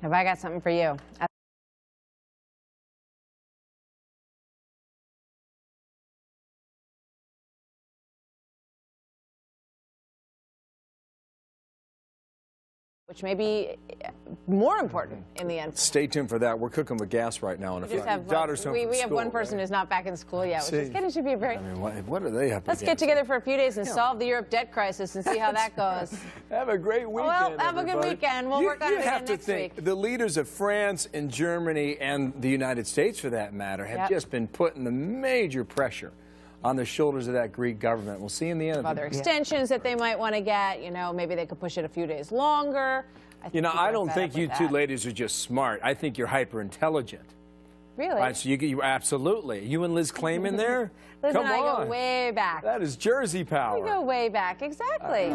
Have I got something for you? Which may be more important in the end. Stay tuned for that. We're cooking with gas right now on a Friday. We have one person who's not back in school yet, which is getting to be a very... I mean, what do they have to Let's get together for a few days and solve the Europe debt crisis and see how that goes. Have a great weekend, Well, have a good weekend. We'll work on it again next week. The leaders of France and Germany and the United States, for that matter, have just been putting the major pressure on the shoulders of that Greek government. We'll see in the end. Other extensions that they might want to get, you know, maybe they could push it a few days longer. I don't think you two ladies are just smart. I think you're hyper intelligent. Really? Right, so you absolutely. You and Liz Claim in there? Liz Come and I on. go way back. That is Jersey power. We go way back, exactly.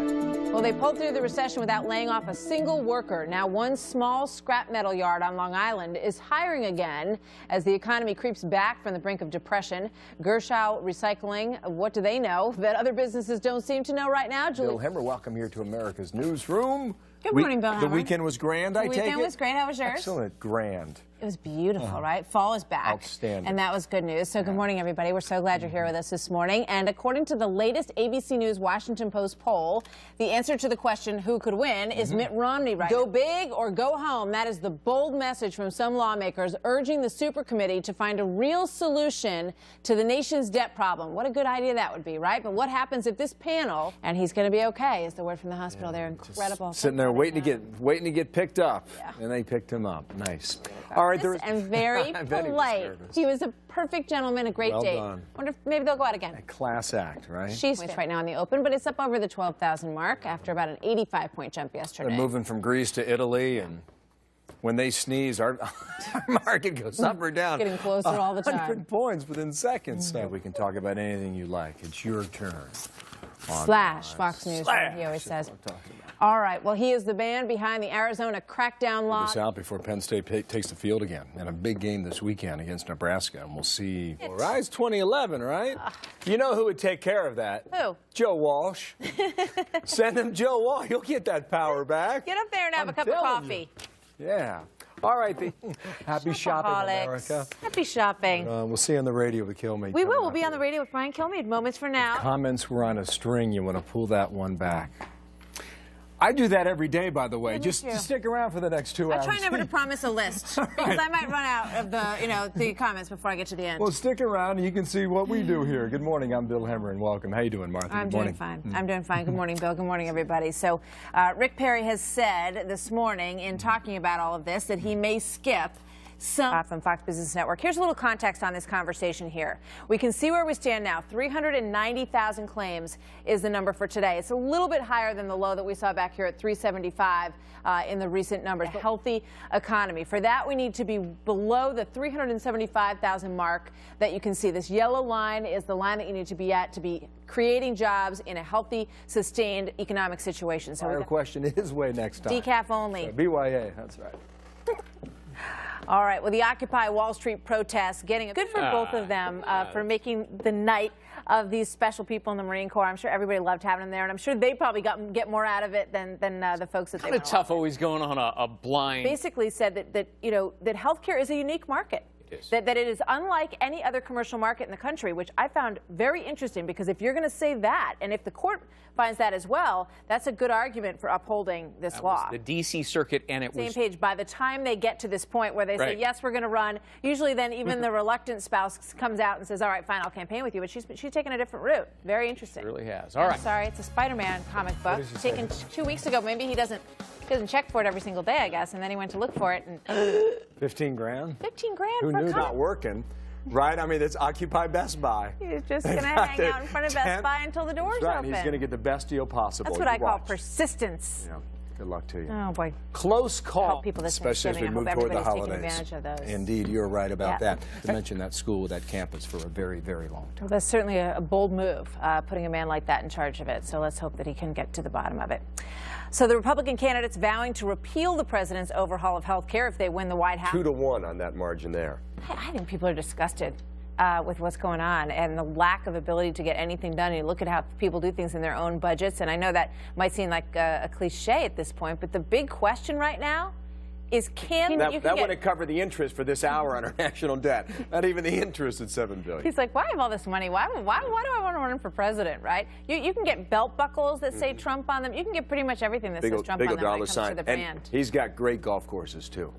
Well, they pulled through the recession without laying off a single worker. Now, one small scrap metal yard on Long Island is hiring again as the economy creeps back from the brink of depression. Gershow Recycling, what do they know that other businesses don't seem to know right now? Bill Hemmer, welcome here to America's Newsroom. Good morning, Bill Hemmer. The weekend was grand, I take it? The weekend was great. How was yours? Excellent. Grand. It was beautiful, right? Fall is back. Outstanding. And that was good news. So good morning, everybody. We're so glad you're here with us this morning. And according to the latest ABC News Washington Post poll, the answer to the question, who could win, is Mitt Romney, right? Go big or go home. That is the bold message from some lawmakers urging the super committee to find a real solution to the nation's debt problem. What a good idea that would be, right? But what happens if this panel, and he's going to be okay, is the word from the hospital. They're incredible. Sitting there waiting to get picked up. Yeah. And they picked him up. Nice. All right. And very polite. He was a perfect gentleman, a great date. Done. Wonder if maybe they'll go out again. A class act, right? She's right now in the open, but it's up over the 12,000 mark after about an 85-point jump yesterday. They're moving from Greece to Italy, and when they sneeze, our market goes up or down. Getting closer all the time. 100 points within seconds. So we can talk about anything you like. It's your turn. Slash Fox News, he always says. All right, well, he is the man behind the Arizona crackdown law. This out before Penn State takes the field again in a big game this weekend against Nebraska, and we'll see. Well, right, it's 2011, right? You know who would take care of that? Who? Joe Walsh. Send him Joe Walsh. He'll get that power back. Get up there and have a cup of coffee. Yeah. All right. Happy shopping, America. Happy shopping. We'll see you on the radio with Kilmeade. We will. We'll be on the radio with Brian Kilmeade moments from now. If comments were on a string. You want to pull that one back. I do that every day, by the way. Just stick around for the next 2 hours. I try never to promise a list because I might run out of the comments before I get to the end. Well, stick around and you can see what we do here. Good morning. I'm Bill Hemmer, and welcome. How you doing, Martha? I'm doing fine. I'm doing fine. Good morning, Bill. Good morning, everybody. So Rick Perry has said this morning in talking about all of this that he may skip some from Fox Business Network. Here's a little context on this conversation here. We can see where we stand now. 390,000 claims is the number for today. It's a little bit higher than the low that we saw back here at 375 in the recent numbers. A healthy economy. For that, we need to be below the 375,000 mark that you can see. This yellow line is the line that you need to be at to be creating jobs in a healthy, sustained economic situation. So our question is way next time. Decaf only. So BYA, that's right. All right, well, the Occupy Wall Street protests getting good for both of them for making the night of these special people in the Marine Corps. I'm sure everybody loved having them there, and I'm sure they probably get more out of it than the folks that they went Kind of tough always going on a blind. Basically said that healthcare is a unique market. That it is unlike any other commercial market in the country, which I found very interesting, because if you're going to say that, and if the court finds that as well, that's a good argument for upholding this law. The D.C. Circuit, and it was... Same page. By the time they get to this point where they say, yes, we're going to run, usually then even the reluctant spouse comes out and says, all right, fine, I'll campaign with you. But she's taken a different route. Very interesting. It really has. All right. I'm sorry, it's a Spider-Man comic book taken 2 weeks ago. Maybe he doesn't check for it every single day, I guess, and then he went to look for it. And 15 grand? 15 grand Who for a knew? comic? Not working. Right? I mean, it's Occupy Best Buy. He's just going to hang out in front of Best Buy until the doors open. open. He's going to get the best deal possible. That's what I call persistence. Yeah. Good luck to you. Oh, boy. Close call. Help people this especially as we move toward the holidays. Indeed, you're right about that. To mention that school, that campus for a very, very long time. Well, that's certainly a bold move, putting a man like that in charge of it. So let's hope that he can get to the bottom of it. So the Republican candidates vowing to repeal the president's overhaul of health care if they win the White House. 2-1 on that margin there. I think people are disgusted with what's going on and the lack of ability to get anything done. You look at how people do things in their own budgets, and I know that might seem like a cliche at this point, but the big question right now is can you That wouldn't cover the interest for this hour on our national debt. Not even the interest at $7 billion. He's like, why have all this money? Why do I want to run for president, right? You can get belt buckles that say Trump on them. You can get pretty much everything that says Trump on them when it comes to the brand. And he's got great golf courses, too.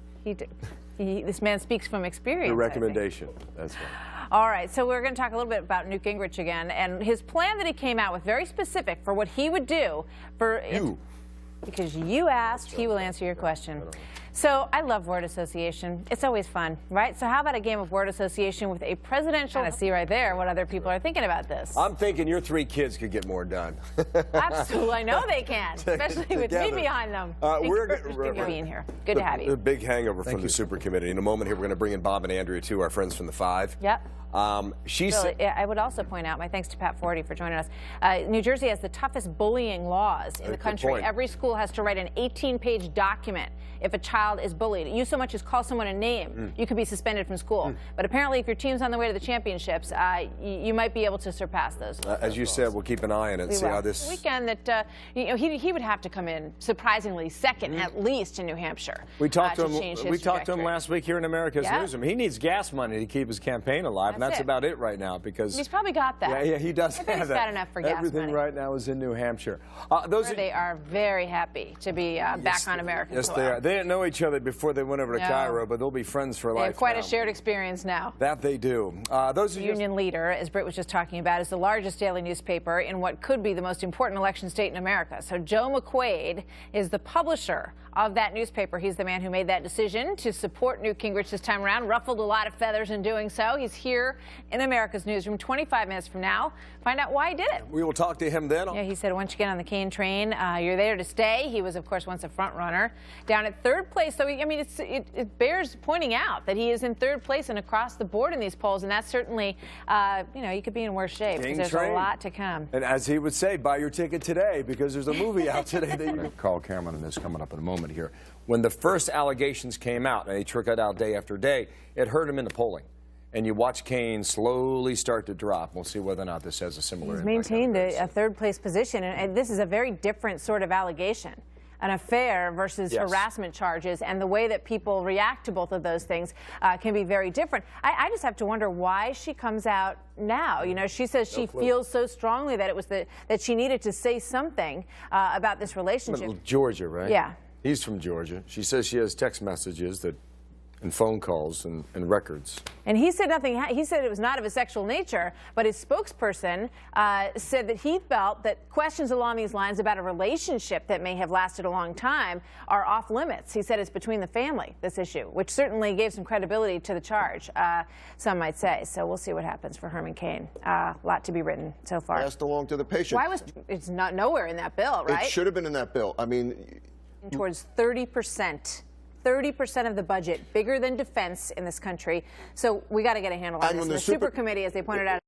This man speaks from experience. The recommendation. That's right. All right, so we're going to talk a little bit about Newt Gingrich again, and his plan that he came out with, very specific for what he would do for you. Because you asked, he will answer your question. So I love word association. It's always fun, right? So how about a game of word association with a presidential? I see right there what other people are thinking about this. I'm thinking your 3 kids could get more done. Absolutely, I know they can, especially with me behind them. We're being here. Good to have you. The big hangover from the Super Committee. In a moment here, we're going to bring in Bob and Andrea, too, our friends from the 5. Yep. I would also point out, my thanks to Pat Forty for joining us. New Jersey has the toughest bullying laws in the country. Every school has to write an 18-page document if a child is bullied. You so much as call someone a name, you could be suspended from school. But apparently, if your team's on the way to the championships, you might be able to surpass those. As you said, we'll keep an eye on it and see how this weekend. That he would have to come in surprisingly second, at least in New Hampshire. We talked to him. We talked to him last week here in America's Newsroom. He needs gas money to keep his campaign alive. That's about it right now, because he's probably got that. Yeah, he does have that. He's got enough for gas Everything money. right now is in New Hampshire. They are very happy to be back on American soil. Yes, they are. They didn't know each other before they went over to Cairo, but they'll be friends for life. They have quite a shared experience now. That they do. Those Union Leader, as Britt was just talking about, is the largest daily newspaper in what could be the most important election state in America. So Joe McQuaid is the publisher of that newspaper. He's the man who made that decision to support Newt Gingrich this time around, ruffled a lot of feathers in doing so. He's here in America's Newsroom 25 minutes from now. Find out why he did it. We will talk to him then. Yeah, he said once you get on the Kane train, you're there to stay. He was, of course, once a front runner. Down at 3rd place, so it bears pointing out that he is in 3rd place and across the board in these polls, and that's certainly, you could be in worse shape because there's a lot to come. And as he would say, buy your ticket today, because there's a movie out today that you Carl Cameron on this coming up in a moment here. When the first allegations came out, and they trickled out day after day, it hurt him in the polling. And you watch Kane slowly start to drop. We'll see whether or not this has a similar impact. He's maintained a 3rd place position, and this is a very different sort of allegation. An affair versus harassment charges, and the way that people react to both of those things can be very different. I just have to wonder why she comes out now. You know, she says she feels so strongly that it was that she needed to say something about this relationship. Georgia, right? Yeah. He's from Georgia. She says she has text messages that and phone calls and records. And he said nothing. He said it was not of a sexual nature, but his spokesperson said that he felt that questions along these lines about a relationship that may have lasted a long time are off limits. He said it's between the family, this issue, which certainly gave some credibility to the charge, some might say. So we'll see what happens for Herman Cain. A lot to be written so far. Passed along to the patient. Why was it's not nowhere in that bill, right? It should have been in that bill. I mean, towards 30%. 30% of the budget, bigger than defense in this country. So we got to get a handle on this. And the Super Committee, as they pointed out.